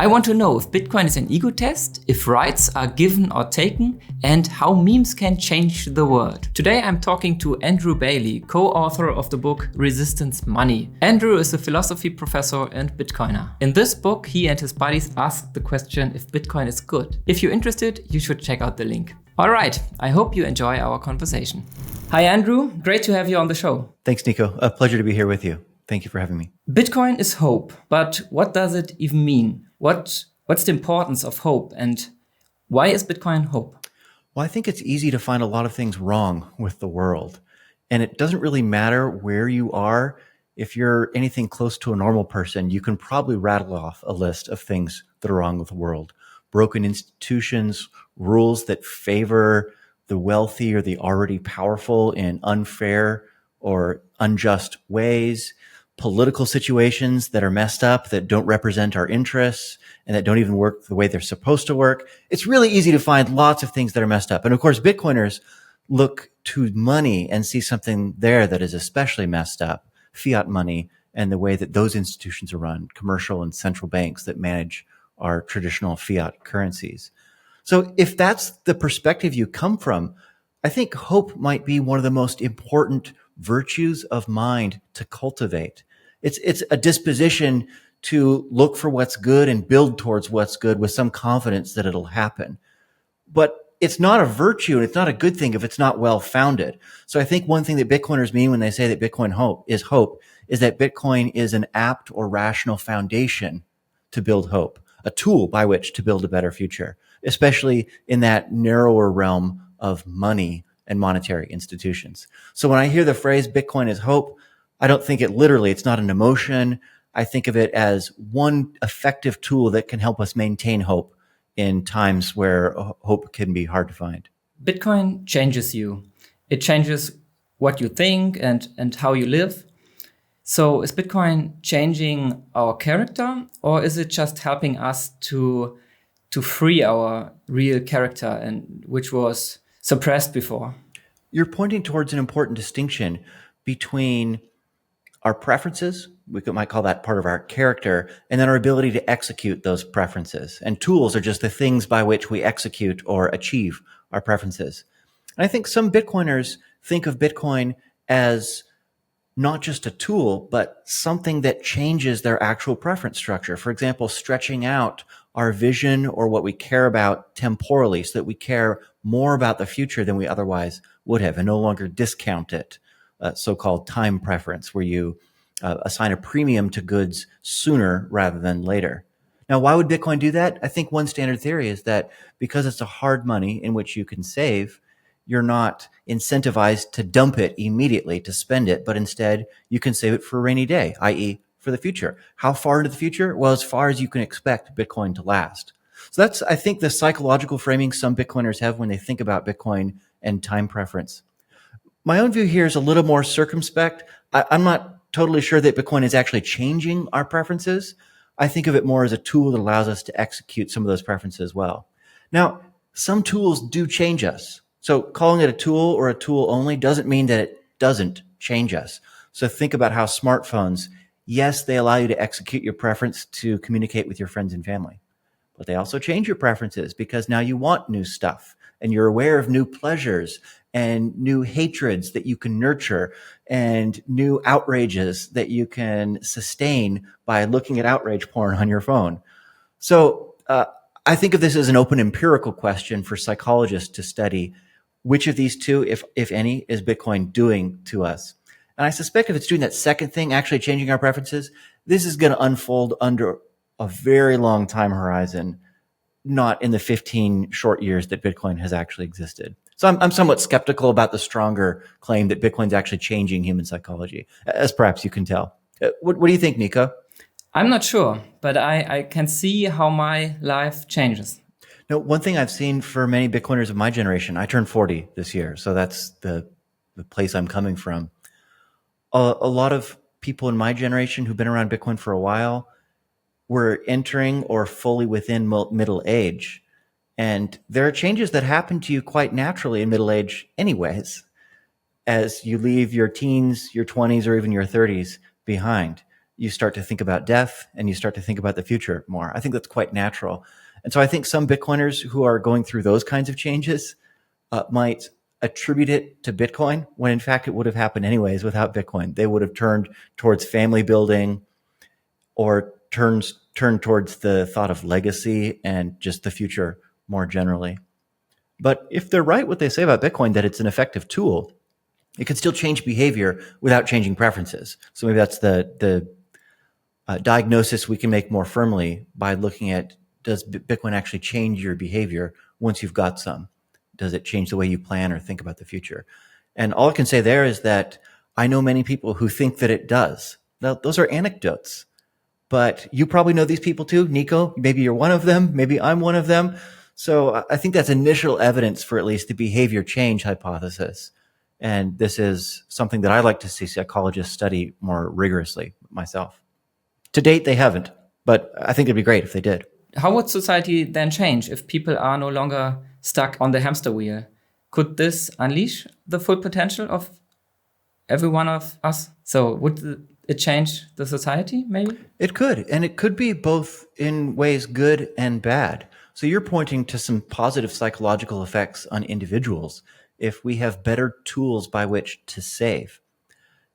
I want to know if Bitcoin is an ego test, if rights are given or taken, and how memes can change the world. Today I'm talking to Andrew Bailey, co-author of the book Resistance Money. Andrew is a philosophy professor and Bitcoiner. In this book, he and his buddies ask the question if Bitcoin is good. If you're interested, you should check out the link. All right, I hope you enjoy our conversation. Hi Andrew, great to have you on the show. Thanks, Nico. A pleasure to be here with you. Thank you for having me. Bitcoin is hope, but what does it even mean? What's the importance of hope, and why is Bitcoin hope? Well, I think it's easy to find a lot of things wrong with the world. And it doesn't really matter where you are. If you're anything close to a normal person, you can probably rattle off a list of things that are wrong with the world. Broken institutions, rules that favor the wealthy or the already powerful in unfair or unjust ways, political situations that are messed up, that don't represent our interests, and that don't even work the way they're supposed to work. It's really easy to find lots of things that are messed up. And of course, Bitcoiners look to money and see something there that is especially messed up, fiat money, and the way that those institutions are run, commercial and central banks that manage our traditional fiat currencies. So if that's the perspective you come from, I think hope might be one of the most important virtues of mind to cultivate. It's a disposition to look for what's good and build towards what's good with some confidence that it'll happen. But it's not a virtue and it's not a good thing if it's not well founded. So I think one thing that Bitcoiners mean when they say that Bitcoin hope is that Bitcoin is an apt or rational foundation to build hope, a tool by which to build a better future, especially in that narrower realm of money and monetary institutions. So when I hear the phrase Bitcoin is hope, I don't think it literally, it's not an emotion. I think of it as one effective tool that can help us maintain hope in times where hope can be hard to find. Bitcoin changes you. It changes what you think and how you live. So is Bitcoin changing our character, or is it just helping us to free our real character, and which was suppressed before? You're pointing towards an important distinction between our preferences, might call that part of our character, and then our ability to execute those preferences. And tools are just the things by which we execute or achieve our preferences. And I think some Bitcoiners think of Bitcoin as not just a tool, but something that changes their actual preference structure. For example, stretching out our vision or what we care about temporally so that we care more about the future than we otherwise would have and no longer discount it. So-called time preference, where you assign a premium to goods sooner rather than later. Now, why would Bitcoin do that? I think one standard theory is that because it's a hard money in which you can save, you're not incentivized to dump it immediately to spend it, but instead you can save it for a rainy day, i.e. for the future. How far into the future? Well, as far as you can expect Bitcoin to last. So that's, I think, the psychological framing some Bitcoiners have when they think about Bitcoin and time preference. My own view here is a little more circumspect. I'm not totally sure that Bitcoin is actually changing our preferences. I think of it more as a tool that allows us to execute some of those preferences well. Now, some tools do change us. So calling it a tool or a tool only doesn't mean that it doesn't change us. So think about how smartphones, yes, they allow you to execute your preference to communicate with your friends and family, but they also change your preferences because now you want new stuff and you're aware of new pleasures and new hatreds that you can nurture and new outrages that you can sustain by looking at outrage porn on your phone. So I think of this as an open empirical question for psychologists to study which of these two, if any, is Bitcoin doing to us. And I suspect if it's doing that second thing, actually changing our preferences, this is going to unfold under a very long time horizon, not in the 15 short years that Bitcoin has actually existed. So I'm somewhat skeptical about the stronger claim that Bitcoin's actually changing human psychology, as perhaps you can tell. What do you think, Nico? I'm not sure, but I can see how my life changes. No, one thing I've seen for many Bitcoiners of my generation, I turned 40 this year, so that's the place I'm coming from. A lot of people in my generation who've been around Bitcoin for a while were entering or fully within middle age. And there are changes that happen to you quite naturally in middle age anyways, as you leave your teens, your 20s, or even your 30s behind. you start to think about death and you start to think about the future more. I think that's quite natural. And so I think some Bitcoiners who are going through those kinds of changes might attribute it to Bitcoin when in fact it would have happened anyways without Bitcoin. They would have turned towards family building or turned towards the thought of legacy and just the future more generally. But if they're right what they say about Bitcoin, that it's an effective tool, it can still change behavior without changing preferences. So maybe that's the diagnosis we can make more firmly by looking at, does Bitcoin actually change your behavior once you've got some? Does it change the way you plan or think about the future? And all I can say there is that I know many people who think that it does. Now, those are anecdotes, but you probably know these people too. Nico, maybe you're one of them. Maybe I'm one of them. So I think that's initial evidence for at least the behavior change hypothesis. And this is something that I like to see psychologists study more rigorously myself. To date, they haven't, but I think it'd be great if they did. How would society then change if people are no longer stuck on the hamster wheel? Could this unleash the full potential of every one of us? So would it change the society, maybe? It could, and it could be both in ways good and bad. So you're pointing to some positive psychological effects on individuals if we have better tools by which to save.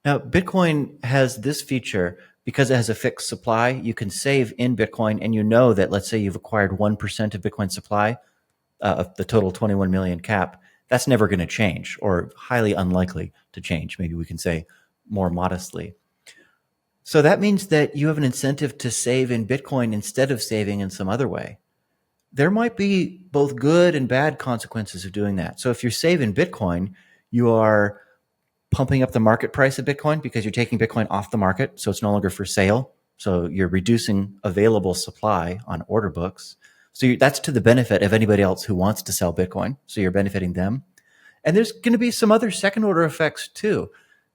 Now, Bitcoin has this feature because it has a fixed supply. You can save in Bitcoin, and you know that, let's say you've acquired 1% of Bitcoin supply of the total 21 million cap. That's never going to change, or highly unlikely to change. Maybe we can say more modestly. So that means that you have an incentive to save in Bitcoin instead of saving in some other way. There might be both good and bad consequences of doing that. So if you're saving Bitcoin, you are pumping up the market price of Bitcoin because you're taking Bitcoin off the market, so it's no longer for sale. So you're reducing available supply on order books. So that's to the benefit of anybody else who wants to sell Bitcoin. So you're benefiting them. And there's going to be some other second order effects too.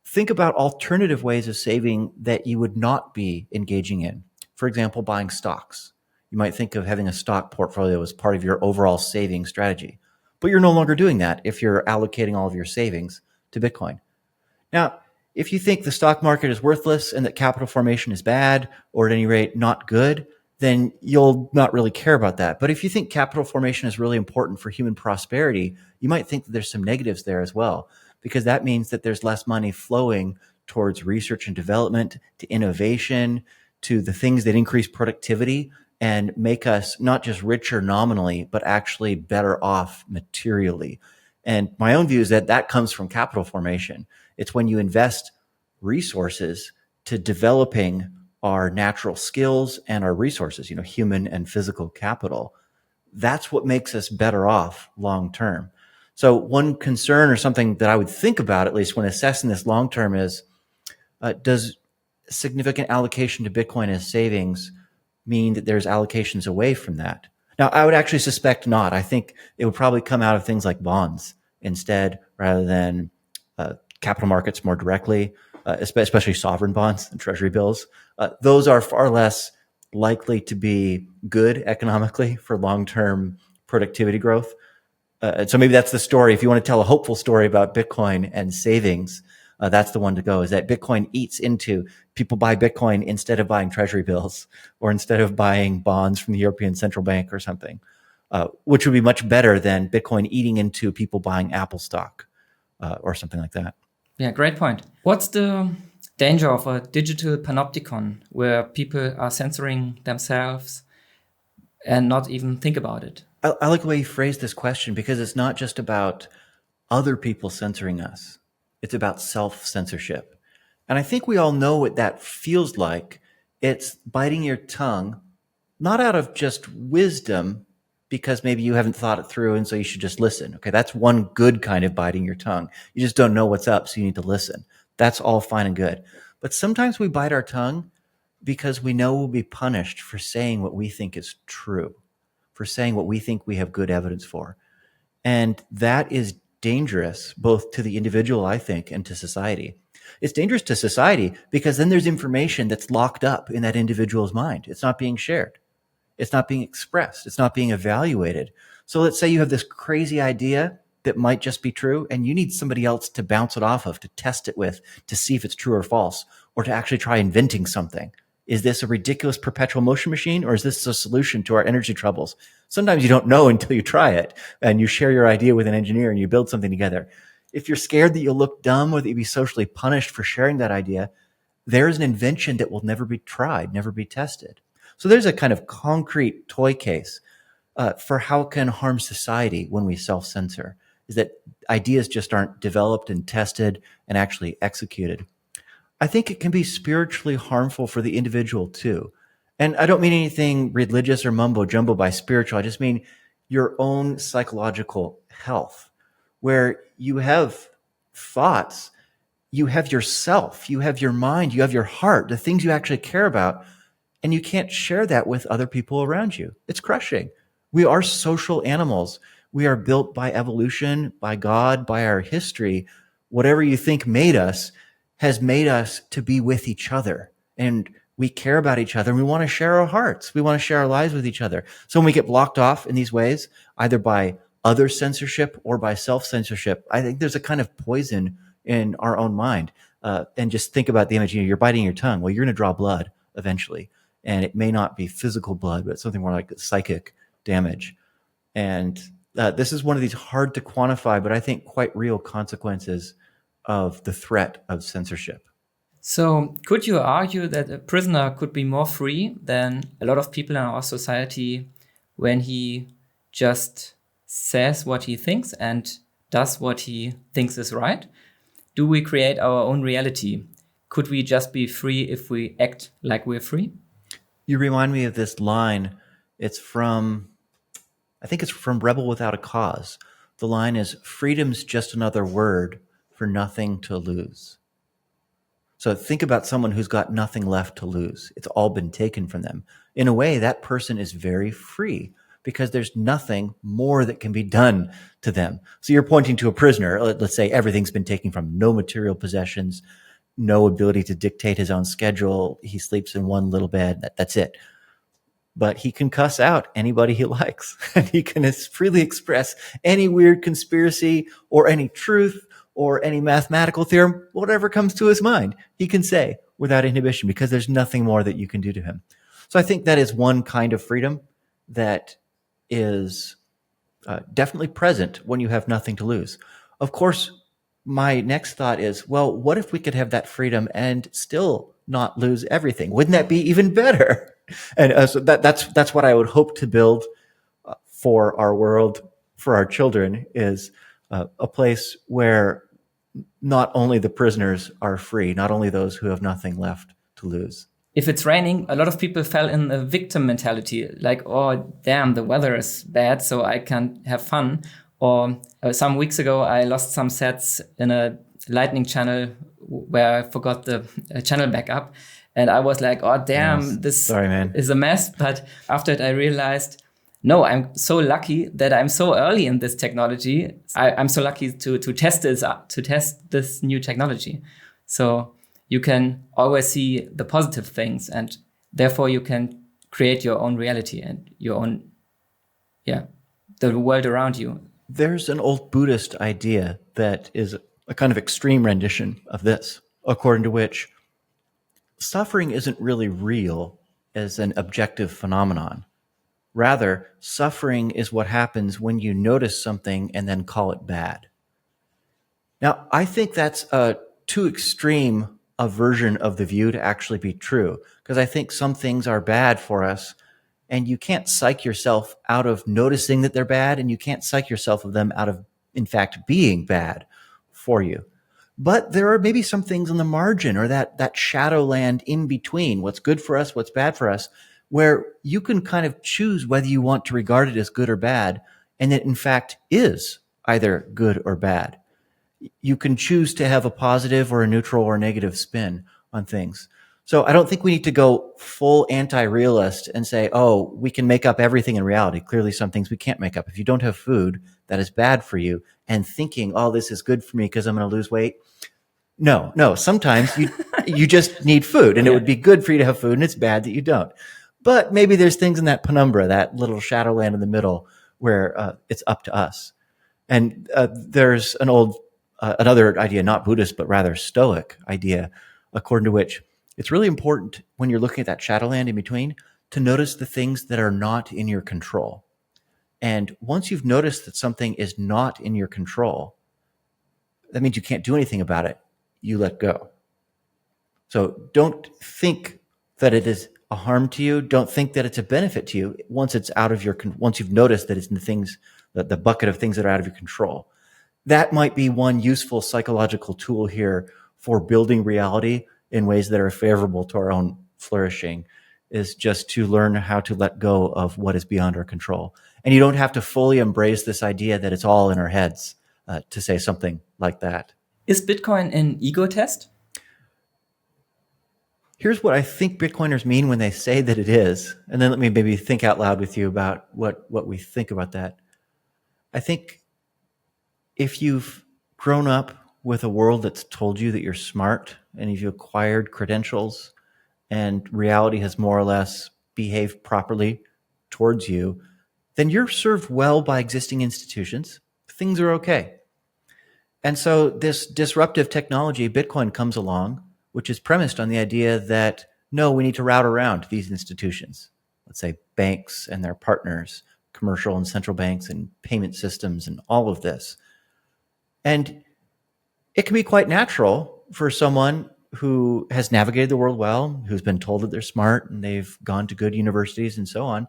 Think about alternative ways of saving that you would not be engaging in. For example, buying stocks. You might think of having a stock portfolio as part of your overall saving strategy, but you're no longer doing that if you're allocating all of your savings to Bitcoin. Now, if you think the stock market is worthless and that capital formation is bad, or at any rate not good, then you'll not really care about that. But if you think capital formation is really important for human prosperity, you might think that there's some negatives there as well, because that means that there's less money flowing towards research and development, to innovation, to the things that increase productivity and make us not just richer nominally, but actually better off materially. And my own view is that that comes from capital formation. It's when you invest resources to developing our natural skills and our resources, human and physical capital. That's what makes us better off long term. So one concern, or something that I would think about, at least when assessing this long term, is does significant allocation to Bitcoin as savings mean that there's allocations away from that? Now, I would actually suspect not. I think it would probably come out of things like bonds instead, rather than capital markets more directly, especially sovereign bonds and treasury bills. Those are far less likely to be good economically for long-term productivity growth. So maybe that's the story. If you want to tell a hopeful story about Bitcoin and savings, that's the one to go, is that Bitcoin eats into, people buy Bitcoin instead of buying treasury bills or instead of buying bonds from the European Central Bank or something, which would be much better than Bitcoin eating into people buying Apple stock or something like that. Yeah, great point. What's the danger of a digital panopticon where people are censoring themselves and not even think about it? I like the way you phrased this question, because it's not just about other people censoring us. It's about self-censorship. And I think we all know what that feels like. It's biting your tongue, not out of just wisdom, because maybe you haven't thought it through and so you should just listen. Okay, that's one good kind of biting your tongue. You just don't know what's up, so you need to listen. That's all fine and good. But sometimes we bite our tongue because we know we'll be punished for saying what we think is true, for saying what we think we have good evidence for. And that is dangerous, both to the individual, I think, and to society. It's dangerous to society because then there's information that's locked up in that individual's mind. It's not being shared. It's not being expressed. It's not being evaluated. So let's say you have this crazy idea that might just be true, and you need somebody else to bounce it off of, to test it with, to see if it's true or false, or to actually try inventing something. Is this a ridiculous perpetual motion machine, or is this a solution to our energy troubles? Sometimes you don't know until you try it, and you share your idea with an engineer and you build something together. If you're scared that you'll look dumb or that you'll be socially punished for sharing that idea, there's an invention that will never be tried, never be tested. So there's a kind of concrete toy case for how can harm society when we self-censor, is that ideas just aren't developed and tested and actually executed. I think it can be spiritually harmful for the individual too. And I don't mean anything religious or mumbo jumbo by spiritual. I just mean your own psychological health, where you have thoughts, you have yourself, you have your mind, you have your heart, the things you actually care about, and you can't share that with other people around you. It's crushing. We are social animals. We are built by evolution, by God, by our history. Whatever you think made us has made us to be with each other. And we care about each other, and we want to share our hearts. We want to share our lives with each other. So when we get blocked off in these ways, either by other censorship or by self-censorship, I think there's a kind of poison in our own mind. And just think about the image, you're biting your tongue. Well, you're going to draw blood eventually. And it may not be physical blood, but something more like psychic damage. And this is one of these hard to quantify, but I think quite real consequences of the threat of censorship. So could you argue that a prisoner could be more free than a lot of people in our society when he just says what he thinks and does what he thinks is right? Do we create our own reality? Could we just be free if we act like we're free? You remind me of this line. I think it's from Rebel Without a Cause. The line is, freedom's just another word for nothing to lose. So think about someone who's got nothing left to lose. It's all been taken from them. In a way, that person is very free because there's nothing more that can be done to them. So you're pointing to a prisoner. Let's say everything's been taken from him. No material possessions, no ability to dictate his own schedule. He sleeps in one little bed. That's it. But he can cuss out anybody he likes. And he can freely express any weird conspiracy or any truth or any mathematical theorem, whatever comes to his mind, he can say without inhibition because there's nothing more that you can do to him. So I think that is one kind of freedom that is definitely present when you have nothing to lose. Of course, my next thought is, well, what if we could have that freedom and still not lose everything? Wouldn't that be even better? And so that's what I would hope to build for our world, for our children, is a place where not only the prisoners are free, not only those who have nothing left to lose. If it's raining, a lot of people fell in a victim mentality, like, oh, damn, the weather is bad, so I can't have fun. Or some weeks ago, I lost some sets in a lightning channel where I forgot the channel backup. And I was like, oh, damn, this is a mess. But after it, I realized, no, I'm so lucky that I'm so early in this technology. I'm so lucky to test this new technology. So you can always see the positive things, and therefore you can create your own reality and your own, the world around you. There's an old Buddhist idea that is a kind of extreme rendition of this, according to which suffering isn't really real as an objective phenomenon. Rather, suffering is what happens when you notice something and then call it bad. Now, I think that's too extreme a version of the view to actually be true, because I think some things are bad for us, and you can't psych yourself out of noticing that they're bad, and you can't psych yourself of them out of, in fact, being bad for you. But there are maybe some things on the margin, or that shadow land in between, what's good for us, what's bad for us, where you can kind of choose whether you want to regard it as good or bad, and it in fact is either good or bad. You can choose to have a positive or a neutral or negative spin on things. So I don't think we need to go full anti-realist and say, oh, we can make up everything in reality. Clearly some things we can't make up. If you don't have food, that is bad for you. And thinking, oh, this is good for me because I'm going to lose weight. No. Sometimes you just need food, and it would be good for you to have food, and it's bad that you don't. But maybe there's things in that penumbra, that little shadowland in the middle, where it's up to us. And there's another idea, not Buddhist, but rather Stoic idea, according to which it's really important when you're looking at that shadowland in between to notice the things that are not in your control. And once you've noticed that something is not in your control, that means you can't do anything about it. You let go. So don't think that it is a harm to you. Don't think that it's a benefit to you once it's out of once you've noticed that it's in the bucket of things that are out of your control. That might be one useful psychological tool here for building reality in ways that are favorable to our own flourishing, is just to learn how to let go of what is beyond our control. And you don't have to fully embrace this idea that it's all in our heads to say something like that. Is Bitcoin an ego test? Here's what I think Bitcoiners mean when they say that it is. And then let me maybe think out loud with you about what we think about that. I think if you've grown up with a world that's told you that you're smart and if you acquired credentials and reality has more or less behaved properly towards you, then you're served well by existing institutions. Things are okay. And so this disruptive technology, Bitcoin, comes along, which is premised on the idea that, no, we need to route around these institutions. Let's say banks and their partners, commercial and central banks and payment systems and all of this. And it can be quite natural for someone who has navigated the world well, who's been told that they're smart and they've gone to good universities and so on,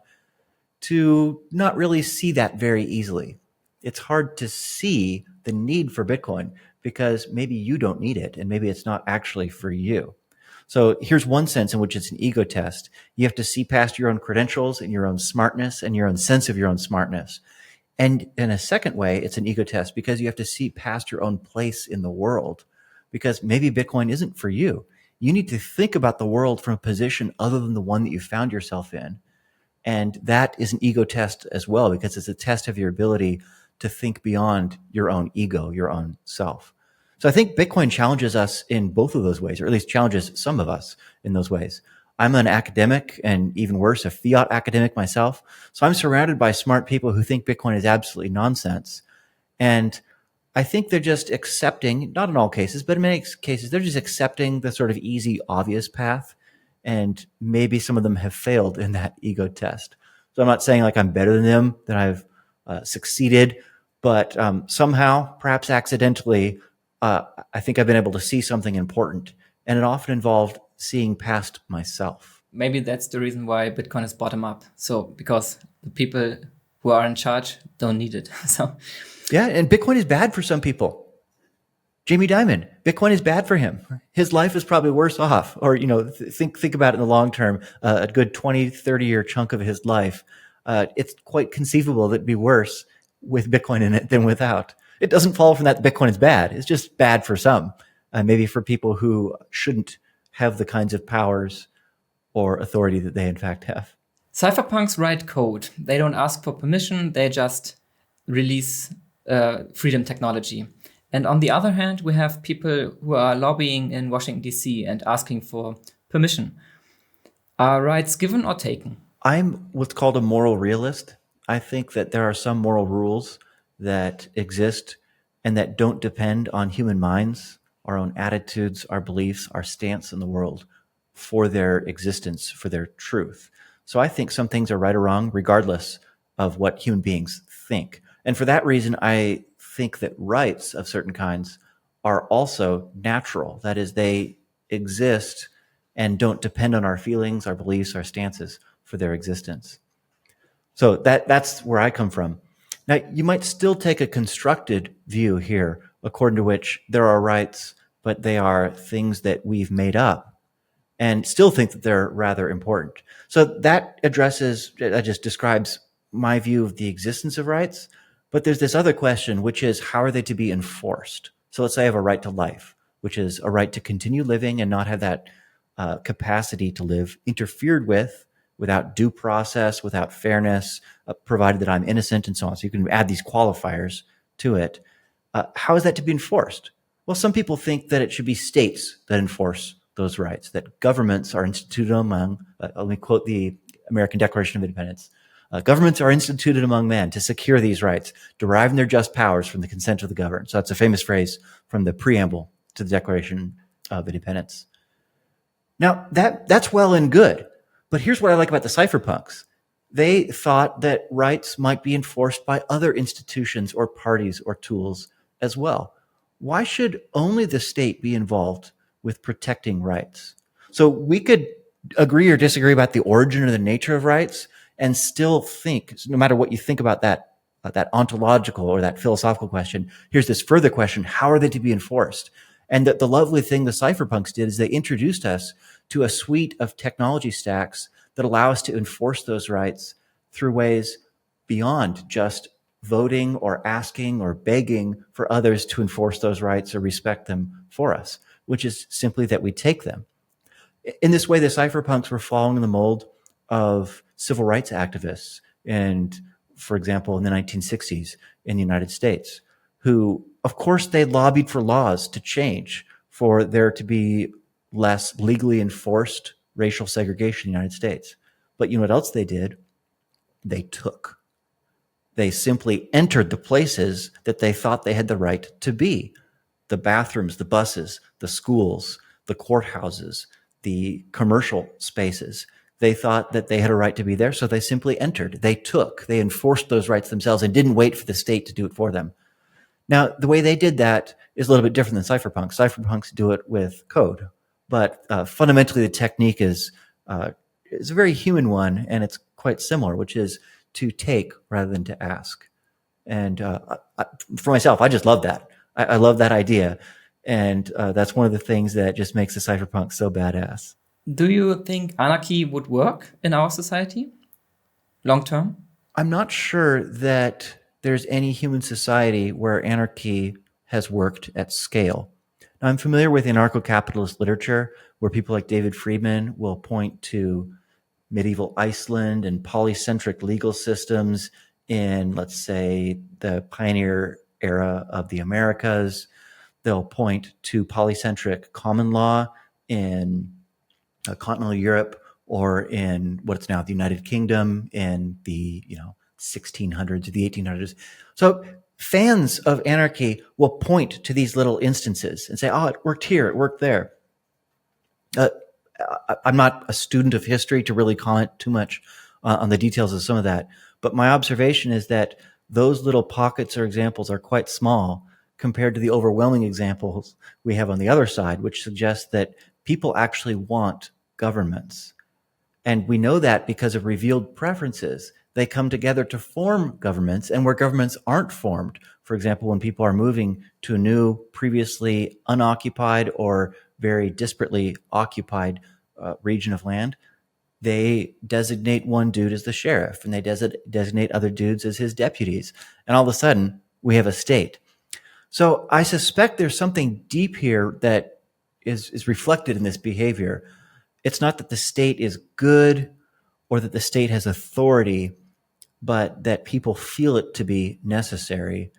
to not really see that very easily. It's hard to see the need for Bitcoin because maybe you don't need it and maybe it's not actually for you. So here's one sense in which it's an ego test. You have to see past your own credentials and your own smartness and your own sense of your own smartness. And in a second way, it's an ego test because you have to see past your own place in the world, because maybe Bitcoin isn't for you. You need to think about the world from a position other than the one that you found yourself in. And that is an ego test as well, because it's a test of your ability to think beyond your own ego, your own self. So I think Bitcoin challenges us in both of those ways, or at least challenges some of us in those ways. I'm an academic, and even worse, a fiat academic myself. So I'm surrounded by smart people who think Bitcoin is absolutely nonsense. And I think they're just accepting, not in all cases, but in many cases, they're just accepting the sort of easy, obvious path. And maybe some of them have failed in that ego test. So I'm not saying like I'm better than them, that I've succeeded, but somehow, perhaps accidentally, I think I've been able to see something important. And it often involved seeing past myself. Maybe that's the reason why Bitcoin is bottom up. So because the people who are in charge don't need it. So yeah, and Bitcoin is bad for some people. Jamie Dimon, Bitcoin is bad for him. His life is probably worse off. Or, think about it in the long term, a good 20, 30-year chunk of his life. It's quite conceivable that it'd be worse with Bitcoin in it than without. It doesn't follow from that Bitcoin is bad. It's just bad for some, maybe for people who shouldn't have the kinds of powers or authority that they in fact have. Cypherpunks write code. They don't ask for permission. They just release freedom technology. And on the other hand, we have people who are lobbying in Washington, D.C. and asking for permission. Are rights given or taken? I'm what's called a moral realist. I think that there are some moral rules that exist and that don't depend on human minds, our own attitudes, our beliefs, our stance in the world for their existence, for their truth. So I think some things are right or wrong, regardless of what human beings think. And for that reason, I think that rights of certain kinds are also natural. That is, they exist and don't depend on our feelings, our beliefs, our stances for their existence. So that's where I come from. Now, you might still take a constructed view here, according to which there are rights, but they are things that we've made up, and still think that they're rather important. So that just describes my view of the existence of rights. But there's this other question, which is, how are they to be enforced? So let's say I have a right to life, which is a right to continue living and not have that capacity to live interfered with without due process, without fairness, provided that I'm innocent and so on. So you can add these qualifiers to it. How is that to be enforced? Well, some people think that it should be states that enforce those rights, that governments are instituted among, let me quote the American Declaration of Independence, Governments are instituted among men to secure these rights, deriving their just powers from the consent of the governed. So that's a famous phrase from the preamble to the Declaration of Independence. Now, that's well and good. But here's what I like about the cypherpunks. They thought that rights might be enforced by other institutions or parties or tools as well. Why should only the state be involved with protecting rights? So we could agree or disagree about the origin or the nature of rights and still think, no matter what you think about that ontological or that philosophical question, here's this further question: how are they to be enforced? And the lovely thing the cypherpunks did is they introduced us to a suite of technology stacks that allow us to enforce those rights through ways beyond just voting or asking or begging for others to enforce those rights or respect them for us, which is simply that we take them. In this way, the cypherpunks were following the mold of civil rights activists, and, for example, in the 1960s in the United States, who, of course, they lobbied for laws to change for there to be less legally enforced racial segregation in the United States. But you know what else they did? They took. They simply entered the places that they thought they had the right to be: the bathrooms, the buses, the schools, the courthouses, the commercial spaces. They thought that they had a right to be there, so they simply entered. They took. They enforced those rights themselves and didn't wait for the state to do it for them. Now, the way they did that is a little bit different than cypherpunks. Cypherpunks do it with code, but fundamentally the technique is a very human one, and it's quite similar, which is to take rather than to ask. And for myself, I just love that. I love that idea. And that's one of the things that just makes the cypherpunk so badass. Do you think anarchy would work in our society long term? I'm not sure that there's any human society where anarchy has worked at scale. Now, I'm familiar with anarcho-capitalist literature where people like David Friedman will point to medieval Iceland and polycentric legal systems in, let's say, the pioneer era of the Americas. They'll point to polycentric common law in continental Europe, or in what's now the United Kingdom in the 1600s, the 1800s. So fans of anarchy will point to these little instances and say, "Oh, it worked here, it worked there." I'm not a student of history to really comment too much on the details of some of that, but my observation is that those little pockets or examples are quite small compared to the overwhelming examples we have on the other side, which suggests that people actually want governments. And we know that because of revealed preferences. They come together to form governments, and where governments aren't formed, for example, when people are moving to a new, previously unoccupied or very disparately occupied region of land, they designate one dude as the sheriff, and they designate other dudes as his deputies. And all of a sudden, we have a state. So I suspect there's something deep here that is reflected in this behavior. It's not that the state is good or that the state has authority, but that people feel it to be necessary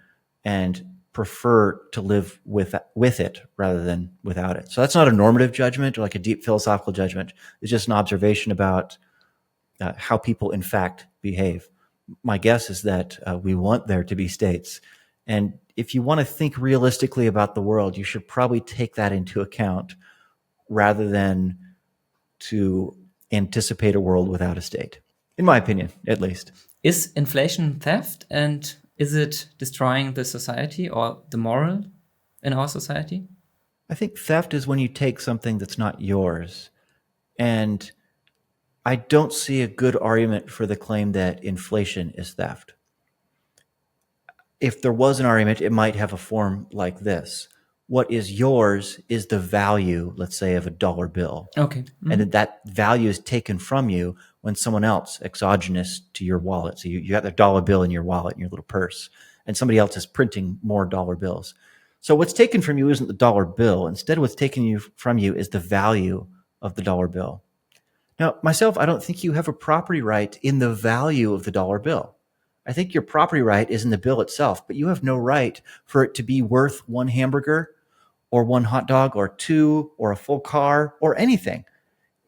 and prefer to live with it rather than without it. So that's not a normative judgment or like a deep philosophical judgment. It's just an observation about how people in fact behave. My guess is that we want there to be states. And if you want to think realistically about the world, you should probably take that into account rather than to anticipate a world without a state, in my opinion, at least. Is inflation theft, and is it destroying the society or the moral in our society? I think theft is when you take something that's not yours. And I don't see a good argument for the claim that inflation is theft. If there was an argument, it might have a form like this. What is yours is the value, let's say, of a dollar bill. Okay. Mm-hmm. And that value is taken from you when someone else, exogenous to your wallet. So you got the dollar bill in your wallet, in your little purse, and somebody else is printing more dollar bills. So what's taken from you isn't the dollar bill. Instead, what's taken from you is the value of the dollar bill. Now, myself, I don't think you have a property right in the value of the dollar bill. I think your property right is in the bill itself, but you have no right for it to be worth one hamburger or one hot dog or two or a full car or anything.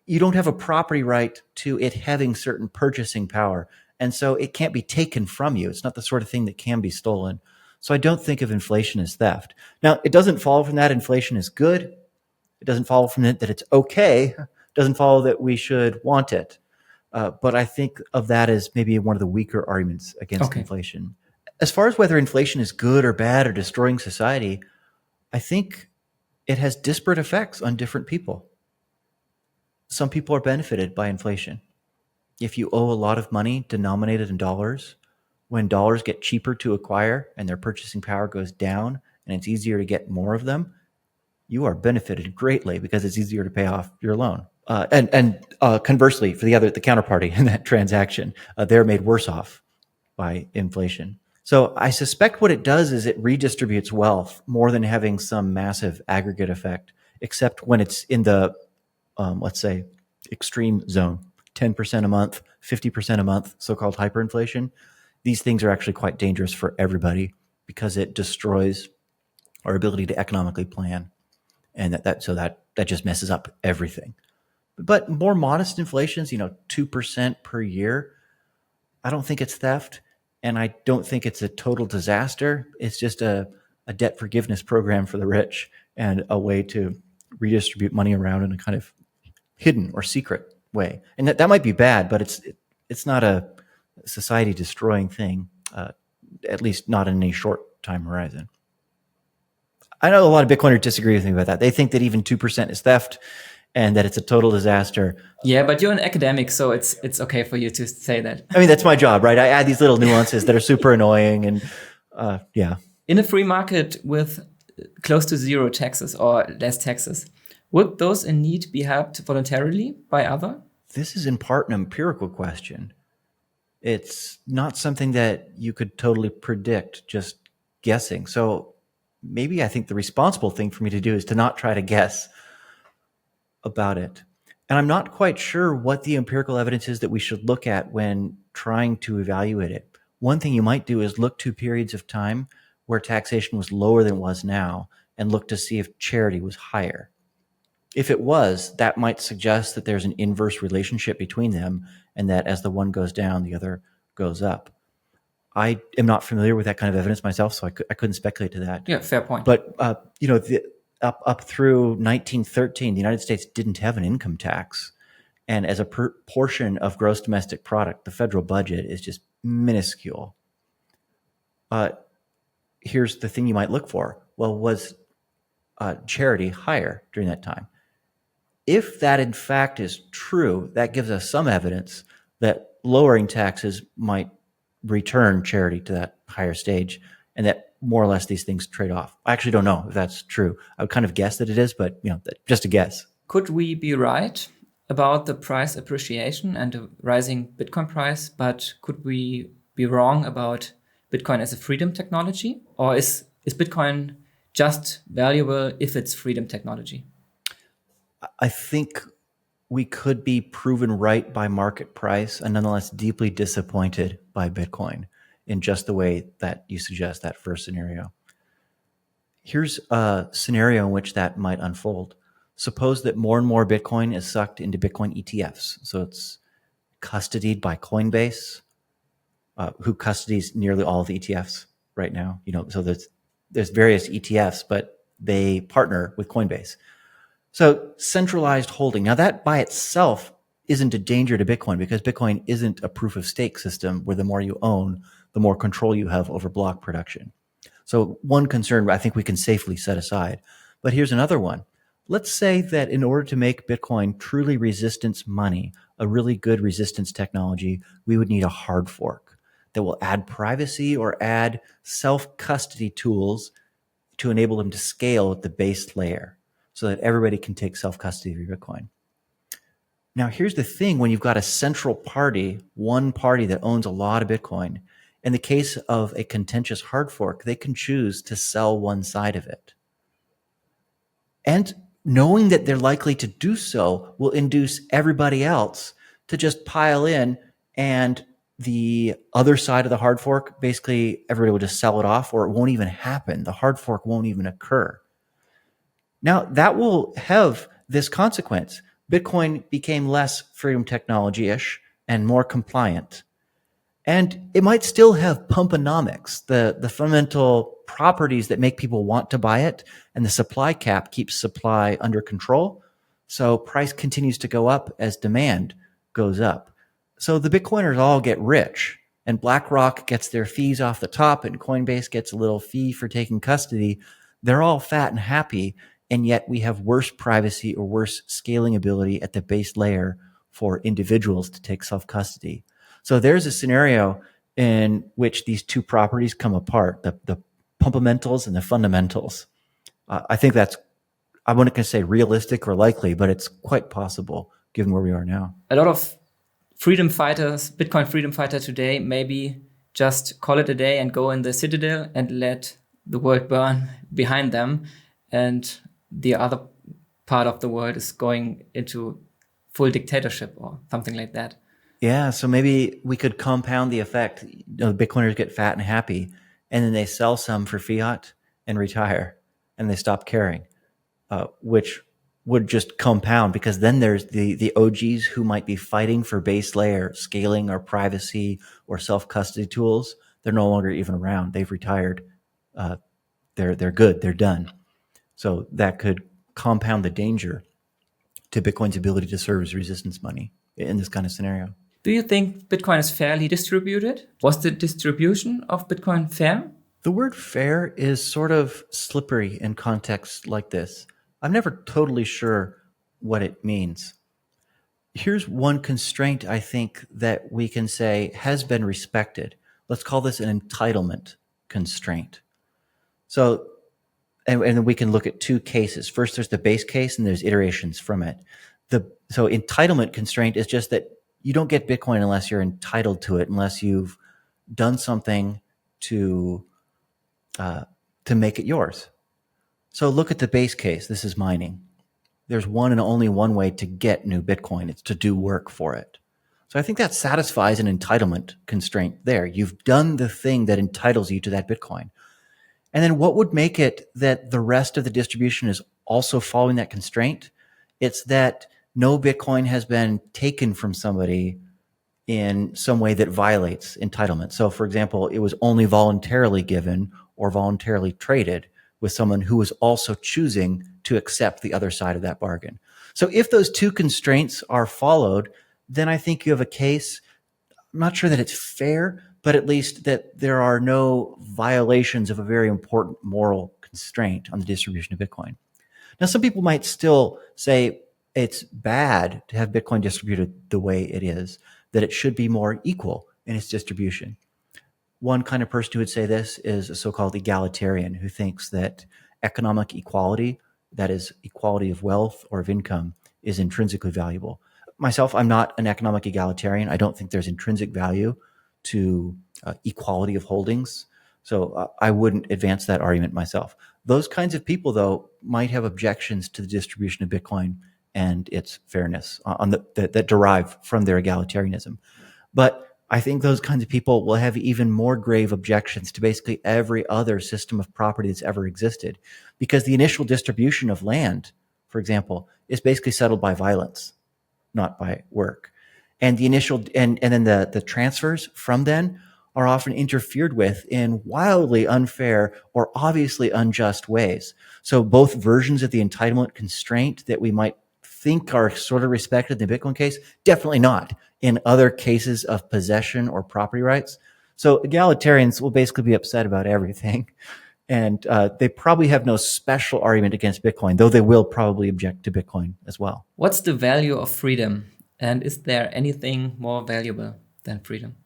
You don't have a property right to it having certain purchasing power And so it can't be taken from you. It's not the sort of thing that can be stolen. So I don't think of inflation as theft. Now, it doesn't follow from that inflation is good. It doesn't follow from it that it's okay. It doesn't follow that we should want it. But I think of that as maybe one of the weaker arguments against inflation. As far as whether inflation is good or bad or destroying society, I think it has disparate effects on different people. Some people are benefited by inflation. If you owe a lot of money denominated in dollars, when dollars get cheaper to acquire and their purchasing power goes down and it's easier to get more of them, you are benefited greatly because it's easier to pay off your loan. And conversely, for the counterparty in that transaction, they're made worse off by inflation. So I suspect what it does is it redistributes wealth more than having some massive aggregate effect, except when it's in the, let's say, extreme zone, 10% a month, 50% a month, so-called hyperinflation. These things are actually quite dangerous for everybody because it destroys our ability to economically plan. And that just messes up everything. But more modest inflations, 2% per year, I don't think it's theft. And I don't think it's a total disaster. It's just a debt forgiveness program for the rich and a way to redistribute money around in a kind of hidden or secret way. And that might be bad, but it's not a society destroying thing, at least not in any short time horizon. I know a lot of Bitcoiners disagree with me about that. They think that even 2% is theft and that it's a total disaster. Yeah, but you're an academic, so it's okay for you to say that. I mean, that's my job, right? I add these little nuances that are super annoying, and yeah. In a free market with close to zero taxes or less taxes, would those in need be helped voluntarily by other? This is in part an empirical question. It's not something that you could totally predict just guessing. So maybe I think the responsible thing for me to do is to not try to guess about it. And I'm not quite sure what the empirical evidence is that we should look at when trying to evaluate it. One thing you might do is look to periods of time where taxation was lower than it was now and look to see if charity was higher. If it was, that might suggest that there's an inverse relationship between them and that as the one goes down, the other goes up. I am not familiar with that kind of evidence myself, so I couldn't speculate to that. Yeah, fair point. But, up through 1913, the United States didn't have an income tax. And as a portion of gross domestic product, the federal budget is just minuscule. Here's the thing you might look for. Well, was charity higher during that time? If that in fact is true, that gives us some evidence that lowering taxes might return charity to that higher stage, and that more or less these things trade off. I actually don't know if that's true. I would kind of guess that it is, but just a guess. Could we be right about the price appreciation and the rising Bitcoin price, but could we be wrong about Bitcoin as a freedom technology? Or is Bitcoin just valuable if it's freedom technology? I think we could be proven right by market price and nonetheless deeply disappointed by Bitcoin in just the way that you suggest, that first scenario. Here's a scenario in which that might unfold. Suppose that more and more Bitcoin is sucked into Bitcoin ETFs. So it's custodied by Coinbase, who custodies nearly all of the ETFs right now. So there's various ETFs, but they partner with Coinbase. So centralized holding. Now that by itself isn't a danger to Bitcoin because Bitcoin isn't a proof of stake system where the more you own, the more control you have over block production. So one concern I think we can safely set aside. But here's another one. Let's say that in order to make Bitcoin truly resistance money, a really good resistance technology, we would need a hard fork that will add privacy or add self-custody tools to enable them to scale at the base layer so that everybody can take self-custody of your Bitcoin. Now, here's the thing. When you've got a central party, one party that owns a lot of Bitcoin, in the case of a contentious hard fork, they can choose to sell one side of it. And knowing that they're likely to do so will induce everybody else to just pile in, and the other side of the hard fork, basically everybody will just sell it off, or it won't even happen. The hard fork won't even occur. Now, that will have this consequence. Bitcoin became less freedom technology-ish and more compliant. And it might still have pumponomics, the fundamental properties that make people want to buy it, and the supply cap keeps supply under control. So price continues to go up as demand goes up. So the Bitcoiners all get rich, and BlackRock gets their fees off the top, and Coinbase gets a little fee for taking custody. They're all fat and happy, and yet we have worse privacy or worse scaling ability at the base layer for individuals to take self-custody. So there's a scenario in which these two properties come apart, the pumpamentals and the fundamentals. I think that's, I wouldn't gonna say realistic or likely, but it's quite possible given where we are now. A lot of freedom fighters, Bitcoin freedom fighter today, maybe just call it a day and go in the citadel and let the world burn behind them. And the other part of the world is going into full dictatorship or something like that. Yeah, so maybe we could compound the effect. The Bitcoiners get fat and happy, and then they sell some for fiat and retire, and they stop caring, which would just compound, because then there's the OGs who might be fighting for base layer scaling or privacy or self-custody tools. They're no longer even around. They've retired. They're good. They're done. So that could compound the danger to Bitcoin's ability to serve as resistance money in this kind of scenario. Do you think Bitcoin is fairly distributed? Was the distribution of Bitcoin fair? The word fair is sort of slippery in contexts like this. I'm never totally sure what it means. Here's one constraint I think that we can say has been respected. Let's call this an entitlement constraint. So, and then we can look at two cases. First, there's the base case, and there's iterations from it. So entitlement constraint is just that you don't get Bitcoin unless you're entitled to it, unless you've done something to make it yours. So look at the base case. This is mining. There's one and only one way to get new Bitcoin. It's to do work for it. So I think that satisfies an entitlement constraint there. You've done the thing that entitles you to that Bitcoin. And then what would make it that the rest of the distribution is also following that constraint? It's that no Bitcoin has been taken from somebody in some way that violates entitlement. So for example, it was only voluntarily given or voluntarily traded with someone who was also choosing to accept the other side of that bargain. So if those two constraints are followed, then I think you have a case. I'm not sure that it's fair, but at least that there are no violations of a very important moral constraint on the distribution of Bitcoin. Now, some people might still say it's bad to have Bitcoin distributed the way it is, that it should be more equal in its distribution. One kind of person who would say this is a so-called egalitarian who thinks that economic equality, that is equality of wealth or of income, is intrinsically valuable. Myself, I'm not an economic egalitarian. I don't think there's intrinsic value to equality of holdings. So I wouldn't advance that argument myself. Those kinds of people, though, might have objections to the distribution of Bitcoin and its fairness that derive from their egalitarianism. But I think those kinds of people will have even more grave objections to basically every other system of property that's ever existed, because the initial distribution of land, for example, is basically settled by violence, not by work. And the initial and then the transfers from then are often interfered with in wildly unfair or obviously unjust ways. So both versions of the entitlement constraint that we might think are sort of respected in the Bitcoin case, definitely not in other cases of possession or property rights. So egalitarians will basically be upset about everything. And they probably have no special argument against Bitcoin, though they will probably object to Bitcoin as well. What's the value of freedom? And is there anything more valuable than freedom?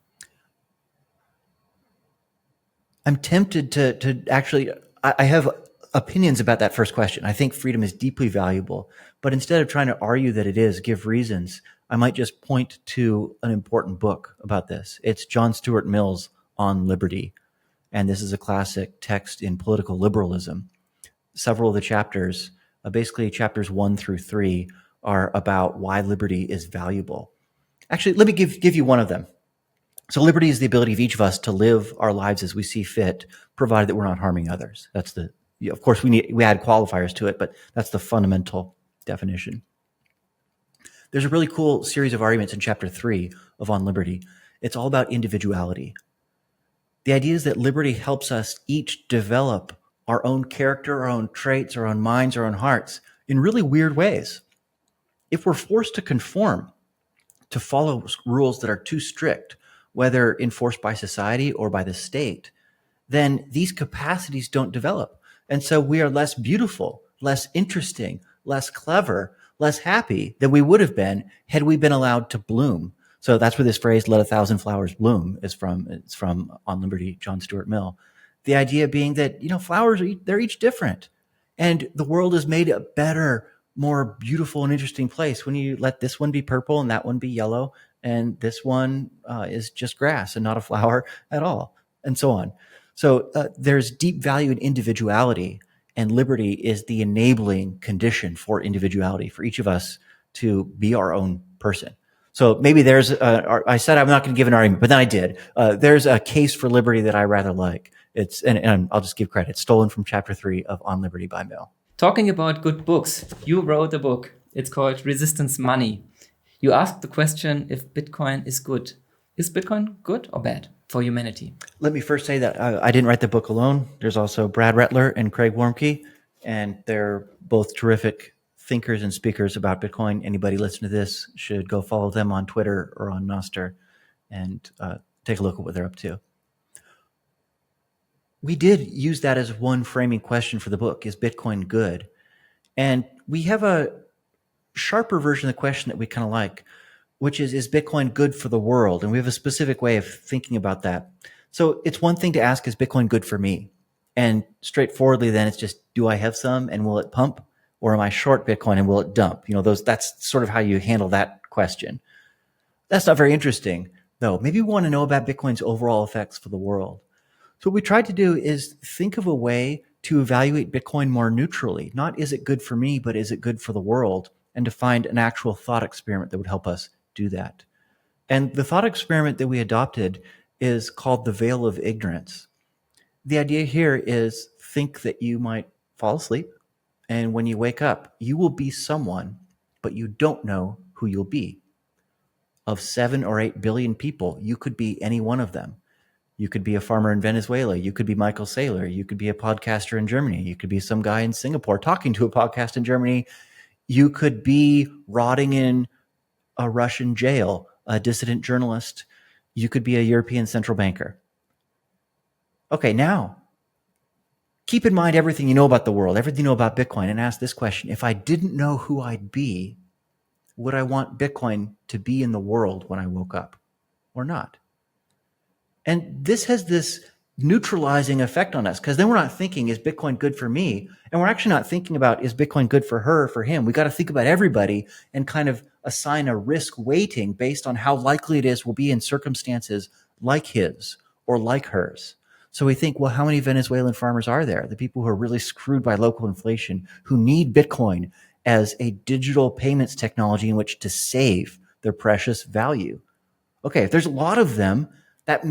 I'm tempted to actually, I have opinions about that first question. I think freedom is deeply valuable, but instead of trying to argue that it is, give reasons, I might just point to an important book about this. It's John Stuart Mill's On Liberty. And this is a classic text in political liberalism. Several of the chapters, basically chapters 1 through 3, are about why liberty is valuable. Actually, let me give you one of them. So liberty is the ability of each of us to live our lives as we see fit, provided that we're not harming others. That's of course, we add qualifiers to it, but that's the fundamental definition. There's a really cool series of arguments in chapter 3 of On Liberty. It's all about individuality. The idea is that liberty helps us each develop our own character, our own traits, our own minds, our own hearts in really weird ways. If we're forced to conform, to follow rules that are too strict, whether enforced by society or by the state, then these capacities don't develop. And so we are less beautiful, less interesting, less clever, less happy than we would have been had we been allowed to bloom. So that's where this phrase, let a thousand flowers bloom, is from. It's from On Liberty, John Stuart Mill. The idea being that, flowers, they're each different. And the world is made a better, more beautiful and interesting place when you let this one be purple and that one be yellow, and this one is just grass and not a flower at all, and so on. So there's deep value in individuality, and liberty is the enabling condition for individuality, for each of us to be our own person. So maybe there's, I said I'm not going to give an argument, but then I did. There's a case for liberty that I rather like. And I'll just give credit. It's stolen from chapter 3 of On Liberty by Mill. Talking about good books, you wrote a book. It's called Resistance Money. You asked the question if Bitcoin is good. Is Bitcoin good or bad for humanity? Let me first say that I didn't write the book alone. There's also Brad Rettler and Craigh Warmke, and they're both terrific thinkers and speakers about Bitcoin. Anybody listening to this should go follow them on Twitter or on Nostr and take a look at what they're up to. We did use that as one framing question for the book. Is Bitcoin good? And we have a sharper version of the question that we kind of like, which is Bitcoin good for the world? And we have a specific way of thinking about that. So it's one thing to ask, is Bitcoin good for me? And straightforwardly, then it's just, do I have some and will it pump? Or am I short Bitcoin and will it dump? That's sort of how you handle that question. That's not very interesting, though. Maybe we want to know about Bitcoin's overall effects for the world. So what we tried to do is think of a way to evaluate Bitcoin more neutrally. Not is it good for me, but is it good for the world? And to find an actual thought experiment that would help us do that. And the thought experiment that we adopted is called the veil of ignorance. The idea here is, think that you might fall asleep, and when you wake up, you will be someone, but you don't know who you'll be. Of 7 or 8 billion people, you could be any one of them. You could be a farmer in Venezuela. You could be Michael Saylor. You could be a podcaster in Germany. You could be some guy in Singapore talking to a podcast in Germany. You could be rotting in a Russian jail, a dissident journalist. You could be a European central banker. Okay, now, keep in mind everything you know about the world, everything you know about Bitcoin, and ask this question. If I didn't know who I'd be, would I want Bitcoin to be in the world when I woke up or not? And this has this neutralizing effect on us, because then we're not thinking, is Bitcoin good for me? And we're actually not thinking about, is Bitcoin good for her or for him? We got to think about everybody and kind of assign a risk weighting based on how likely it is we'll be in circumstances like his or like hers. So we think, well, how many Venezuelan farmers are there? The people who are really screwed by local inflation, who need Bitcoin as a digital payments technology in which to save their precious value. Okay, if there's a lot of them, that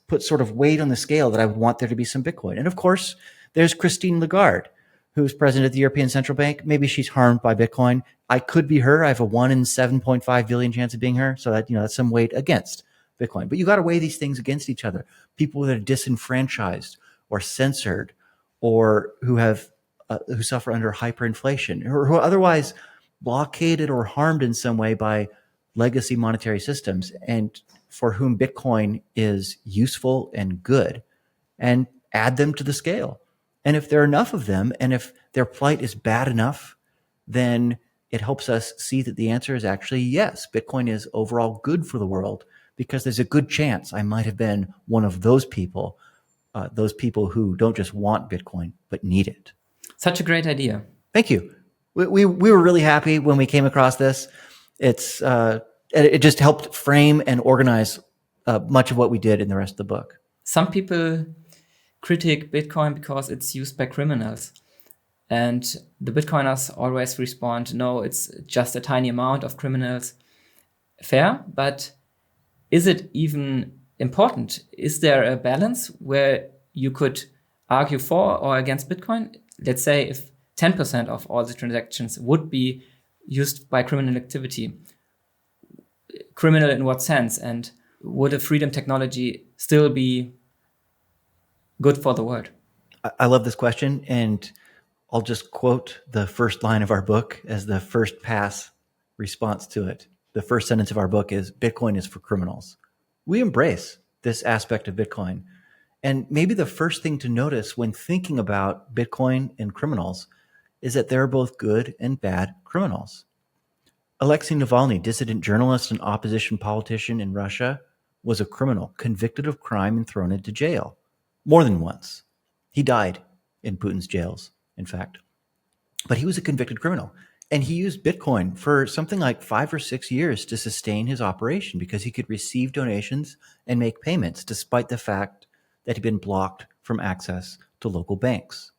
puts sort of weight on the scale that I would want there to be some Bitcoin. And of course, there's Christine Lagarde, who's president of the European Central Bank. Maybe she's harmed by Bitcoin. I could be her. I have a 1 in 7.5 billion chance of being her. So that, that's some weight against Bitcoin. But you got to weigh these things against each other. People that are disenfranchised or censored, or who suffer under hyperinflation, or who are otherwise blockaded or harmed in some way by legacy monetary systems, and for whom Bitcoin is useful and good, and add them to the scale. And if there are enough of them, and if their plight is bad enough, then it helps us see that the answer is actually yes, Bitcoin is overall good for the world, because there's a good chance I might have been one of those people who don't just want Bitcoin, but need it. Such a great idea. Thank you. We were really happy when we came across this. It just helped frame and organize much of what we did in the rest of the book. Some people critique Bitcoin because it's used by criminals. And the Bitcoiners always respond, no, it's just a tiny amount of criminals. Fair, but is it even important? Is there a balance where you could argue for or against Bitcoin? Let's say if 10% of all the transactions would be used by criminal activity. Criminal in what sense? And would a freedom technology still be good for the world? I love this question, and I'll just quote the first line of our book as the first pass response to it. The first sentence of our book is Bitcoin is for criminals. We embrace this aspect of Bitcoin. And maybe the first thing to notice when thinking about Bitcoin and criminals is that there are both good and bad criminals. Alexei Navalny, dissident journalist and opposition politician in Russia, was a criminal convicted of crime and thrown into jail more than once. He died in Putin's jails, in fact. But he was a convicted criminal. And he used Bitcoin for something like 5 or 6 years to sustain his operation because he could receive donations and make payments despite the fact that he'd been blocked from access to local banks.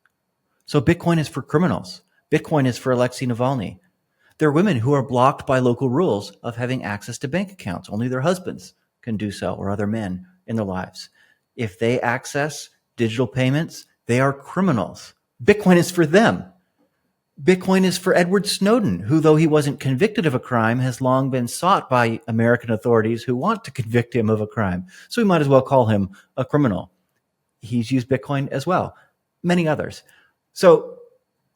So Bitcoin is for criminals. Bitcoin is for Alexei Navalny. There are women who are blocked by local rules of having access to bank accounts. Only their husbands can do so, or other men in their lives. If they access digital payments, they are criminals. Bitcoin is for them. Bitcoin is for Edward Snowden, who, though he wasn't convicted of a crime, has long been sought by American authorities who want to convict him of a crime. So we might as well call him a criminal. He's used Bitcoin as well. Many others. So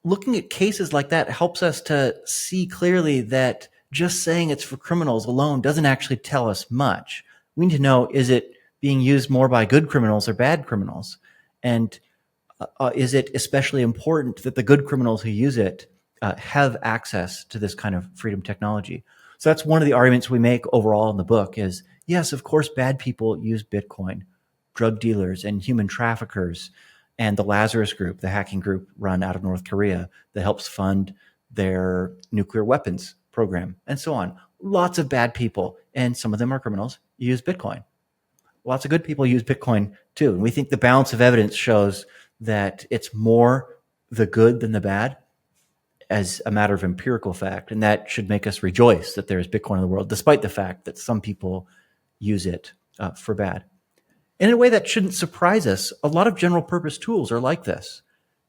looking at cases like that helps us to see clearly that just saying it's for criminals alone doesn't actually tell us much. We need to know, is it being used more by good criminals or bad criminals? And is it especially important that the good criminals who use it have access to this kind of freedom technology? So that's one of the arguments we make overall in the book is, yes, of course, bad people use Bitcoin, drug dealers and human traffickers, and the Lazarus Group, the hacking group run out of North Korea that helps fund their nuclear weapons program, and so on. Lots of bad people, and some of them are criminals, use Bitcoin. Lots of good people use Bitcoin too. And we think the balance of evidence shows that it's more the good than the bad as a matter of empirical fact. And that should make us rejoice that there is Bitcoin in the world, despite the fact that some people use it for bad. And in a way that shouldn't surprise us, a lot of general purpose tools are like this,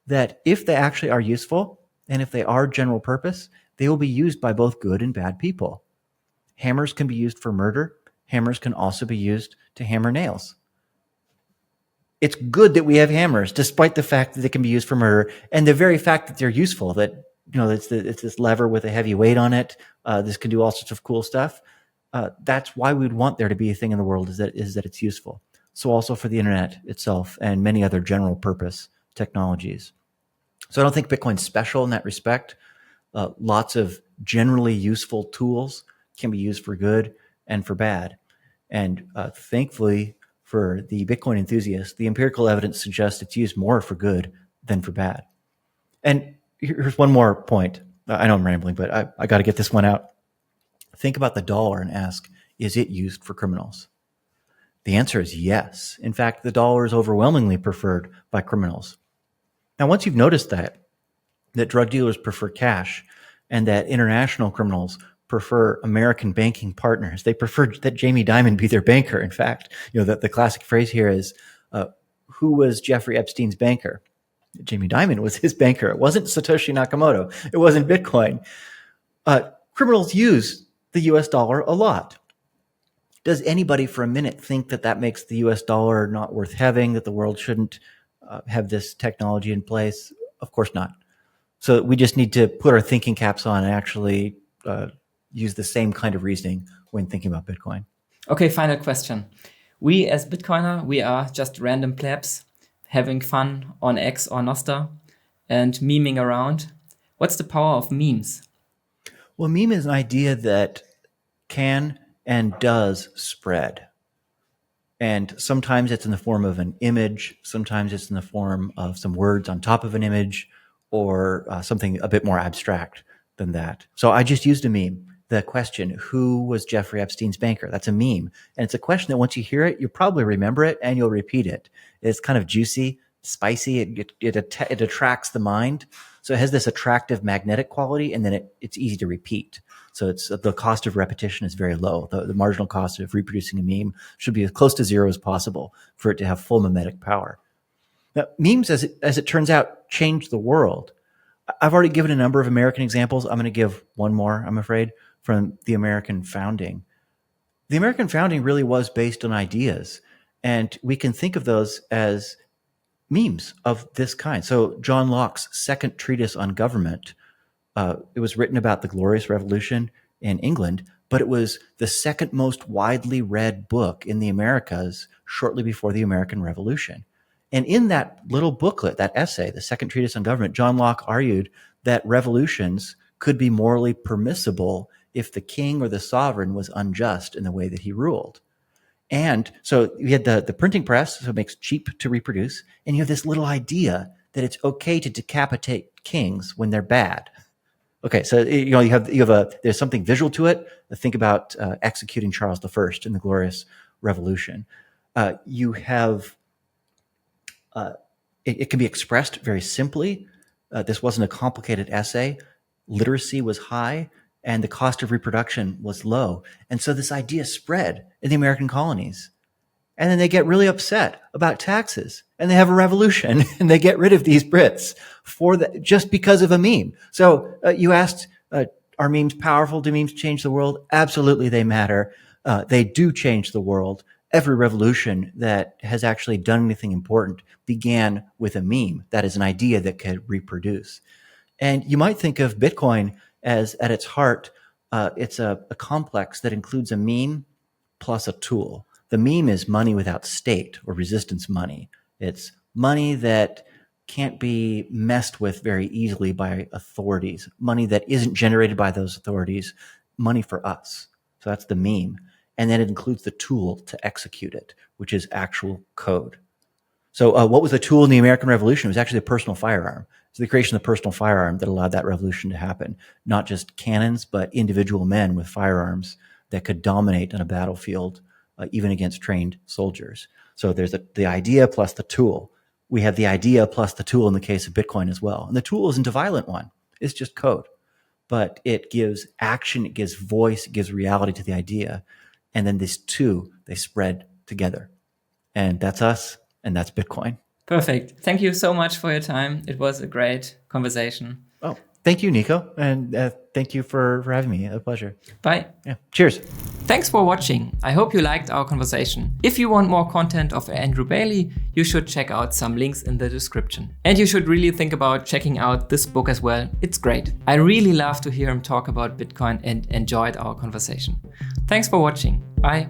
that if they actually are useful and if they are general purpose, they will be used by both good and bad people. Hammers can be used for murder. Hammers can also be used to hammer nails. It's good that we have hammers, despite the fact that they can be used for murder, and the very fact that they're useful, that it's this lever with a heavy weight on it. This can do all sorts of cool stuff. That's why we'd want there to be a thing in the world is that it's useful. So also for the internet itself and many other general purpose technologies. So I don't think Bitcoin's special in that respect. Lots of generally useful tools can be used for good and for bad. And thankfully for the Bitcoin enthusiasts, the empirical evidence suggests it's used more for good than for bad. And here's one more point. I know I'm rambling, but I got to get this one out. Think about the dollar and ask, is it used for criminals? The answer is yes. In fact, the dollar is overwhelmingly preferred by criminals. Now, once you've noticed that drug dealers prefer cash and that international criminals prefer American banking partners, they prefer that Jamie Dimon be their banker. In fact, the classic phrase here is, who was Jeffrey Epstein's banker? Jamie Dimon was his banker. It wasn't Satoshi Nakamoto. It wasn't Bitcoin. Criminals use the US dollar a lot. Does anybody for a minute think that makes the US dollar not worth having, that the world shouldn't have this technology in place? Of course not. So we just need to put our thinking caps on and actually use the same kind of reasoning when thinking about Bitcoin. Okay, final question. We as Bitcoiner, we are just random plebs having fun on X or Nostr and memeing around. What's the power of memes? Well, meme is an idea that can and does spread. And sometimes it's in the form of an image. Sometimes it's in the form of some words on top of an image or something a bit more abstract than that. So I just used a meme. The question, who was Jeffrey Epstein's banker? That's a meme. And it's a question that once you hear it, you probably remember it and you'll repeat it. It's kind of juicy, spicy. It attracts the mind. So it has this attractive magnetic quality, and then it's easy to repeat. So it's the cost of repetition is very low. The marginal cost of reproducing a meme should be as close to zero as possible for it to have full mimetic power. Now, memes, as it turns out, change the world. I've already given a number of American examples. I'm going to give one more, I'm afraid, from the American founding. The American founding really was based on ideas, and we can think of those as memes of this kind. So John Locke's second treatise on government, it was written about the Glorious Revolution in England, but it was the second most widely read book in the Americas shortly before the American Revolution. And in that little booklet, that essay, the second treatise on government, John Locke argued that revolutions could be morally permissible if the king or the sovereign was unjust in the way that he ruled. And so you had the printing press, so it makes cheap to reproduce, and you have this little idea that it's okay to decapitate kings when they're bad. Okay, so you have there's something visual to it. Think about executing Charles I in the Glorious Revolution. You have it can be expressed very simply. This wasn't a complicated essay. Literacy was high, and the cost of reproduction was low. And so this idea spread in the American colonies. And then they get really upset about taxes, and they have a revolution, and they get rid of these Brits just because of a meme. So you asked, are memes powerful? Do memes change the world? Absolutely, they matter. They do change the world. Every revolution that has actually done anything important began with a meme. That is an idea that could reproduce. And you might think of Bitcoin as, at its heart, it's a complex that includes a meme plus a tool. The meme is money without state, or resistance money. It's money that can't be messed with very easily by authorities, money that isn't generated by those authorities, money for us. So that's the meme. And then it includes the tool to execute it, which is actual code. So what was the tool in the American Revolution? It was actually the personal firearm. It's the creation of the personal firearm that allowed that revolution to happen. Not just cannons, but individual men with firearms that could dominate on a battlefield, even against trained soldiers. So there's the idea plus the tool. We have the idea plus the tool in the case of Bitcoin as well. And the tool isn't a violent one. It's just code. But it gives action, it gives voice, it gives reality to the idea. And then these two, they spread together. And that's us, and that's Bitcoin. Perfect. Thank you so much for your time. It was a great conversation. Oh, thank you, Nico. And thank you for having me. A pleasure. Bye. Yeah. Cheers. Thanks for watching. I hope you liked our conversation. If you want more content of Andrew Bailey, you should check out some links in the description. And you should really think about checking out this book as well. It's great. I really love to hear him talk about Bitcoin and enjoyed our conversation. Thanks for watching. Bye.